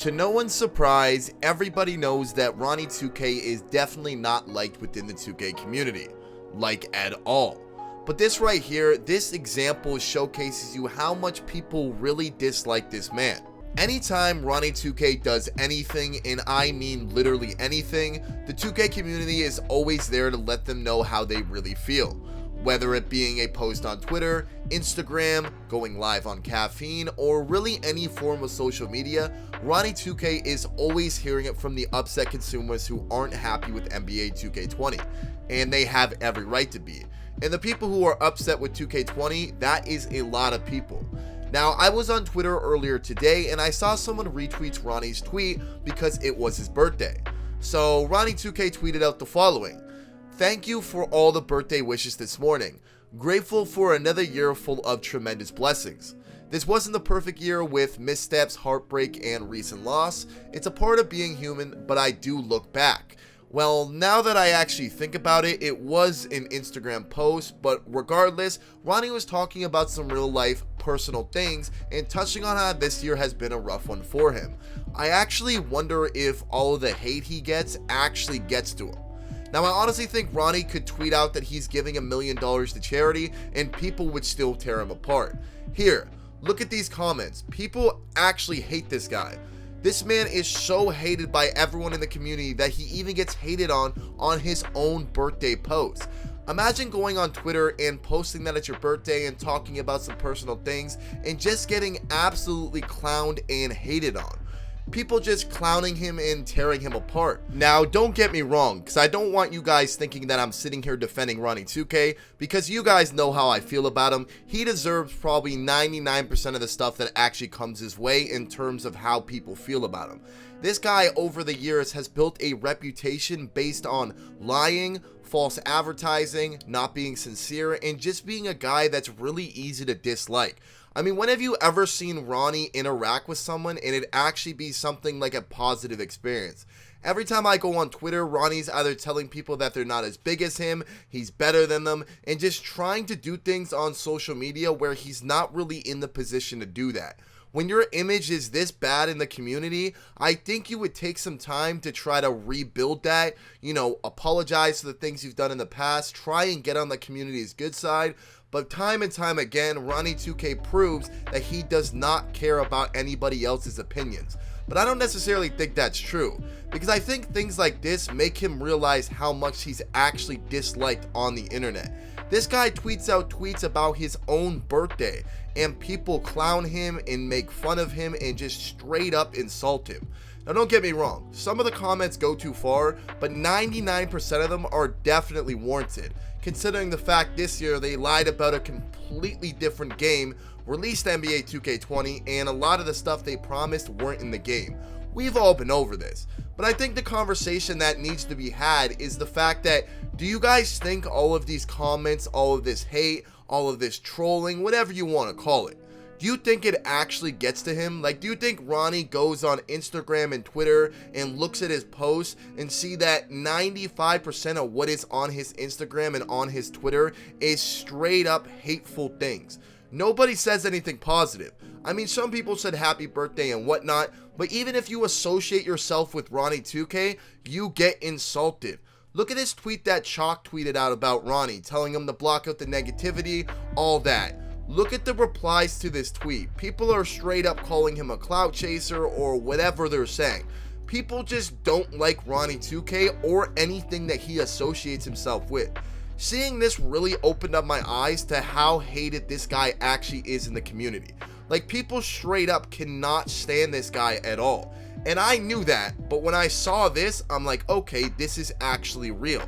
To no one's surprise, everybody knows that Ronnie2K is definitely not liked within the 2K community, like at all. But this right here, this example showcases you how much people really dislike this man. Anytime Ronnie2K does anything, and I mean literally anything, the 2K community is always there to let them know how they really feel. Whether it being a post on Twitter, Instagram, going live on Caffeine, or really any form of social media, Ronnie2K is always hearing it from the upset consumers who aren't happy with NBA 2K20, and they have every right to be. And the people who are upset with 2K20, that is a lot of people. Now, I was on Twitter earlier today and I saw someone retweet Ronnie's tweet because it was his birthday. So Ronnie2K tweeted out the following: "Thank you for all the birthday wishes this morning. Grateful for another year full of tremendous blessings. This wasn't the perfect year with missteps, heartbreak, and recent loss. It's a part of being human, but I do look back. Well, now that I actually think about it, it was an Instagram post, but regardless, Ronnie was talking about some real life, personal things and touching on how this year has been a rough one for him. I actually wonder if all of the hate he gets actually gets to him. Now, I honestly think Ronnie could tweet out that he's giving $1 million to charity and people would still tear him apart. Here, look at these comments. People actually hate this guy. This man is so hated by everyone in the community that he even gets hated on his own birthday post. Imagine going on Twitter and posting that it's your birthday and talking about some personal things and just getting absolutely clowned and hated on. People just clowning him and tearing him apart. Now, don't get me wrong, because I don't want you guys thinking that I'm sitting here defending Ronnie2K, because you guys know how I feel about him. He deserves probably 99% of the stuff that actually comes his way in terms of how people feel about him. This guy over the years has built a reputation based on lying, false advertising, not being sincere, and just being a guy that's really easy to dislike. I mean, when have you ever seen Ronnie interact with someone and it actually be something like a positive experience? Every time I go on Twitter, Ronnie's either telling people that they're not as big as him, he's better than them, and just trying to do things on social media where he's not really in the position to do that. When your image is this bad in the community, I think you would take some time to try to rebuild that, apologize for the things you've done in the past, try and get on the community's good side. But time and time again, Ronnie2K proves that he does not care about anybody else's opinions. But I don't necessarily think that's true, because I think things like this make him realize how much he's actually disliked on the internet. This guy tweets out tweets about his own birthday, and people clown him and make fun of him and just straight up insult him. Now, don't get me wrong, some of the comments go too far, but 99% of them are definitely warranted, considering the fact this year they lied about a completely different game, released NBA 2K20, and a lot of the stuff they promised weren't in the game. We've all been over this, but I think the conversation that needs to be had is the fact that, do you guys think all of these comments, all of this hate, all of this trolling, whatever you want to call it, do you think it actually gets to him? Like, do you think Ronnie goes on Instagram and Twitter and looks at his posts and see that 95% of what is on his Instagram and on his Twitter is straight up hateful things? Nobody says anything positive. I mean, some people said happy birthday and whatnot, but even if you associate yourself with Ronnie2K, you get insulted. Look at this tweet that Chalk tweeted out about Ronnie, telling him to block out the negativity, all that. Look at the replies to this tweet. People are straight up calling him a clout chaser or whatever they're saying. People just don't like Ronnie2K or anything that he associates himself with. Seeing this really opened up my eyes to how hated this guy actually is in the community. Like, people straight up cannot stand this guy at all. And I knew that, but when I saw this, I'm like, okay, this is actually real.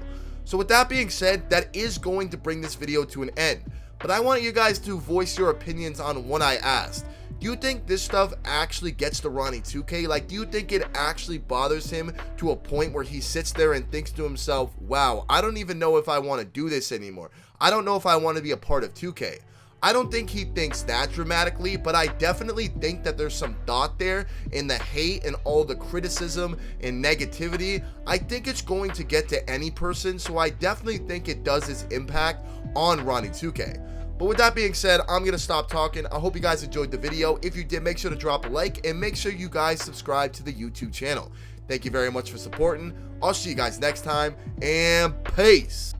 So with that being said, that is going to bring this video to an end. But I want you guys to voice your opinions on what I asked. Do you think this stuff actually gets to Ronnie2K? Like, do you think it actually bothers him to a point where he sits there and thinks to himself, wow, I don't even know if I want to do this anymore. I don't know if I want to be a part of 2K. I don't think he thinks that dramatically, but I definitely think that there's some thought there in the hate and all the criticism and negativity. I think it's going to get to any person, so I definitely think it does its impact on Ronnie2K. But with that being said, I'm going to stop talking. I hope you guys enjoyed the video. If you did, make sure to drop a like and make sure you guys subscribe to the YouTube channel. Thank you very much for supporting. I'll see you guys next time, and peace.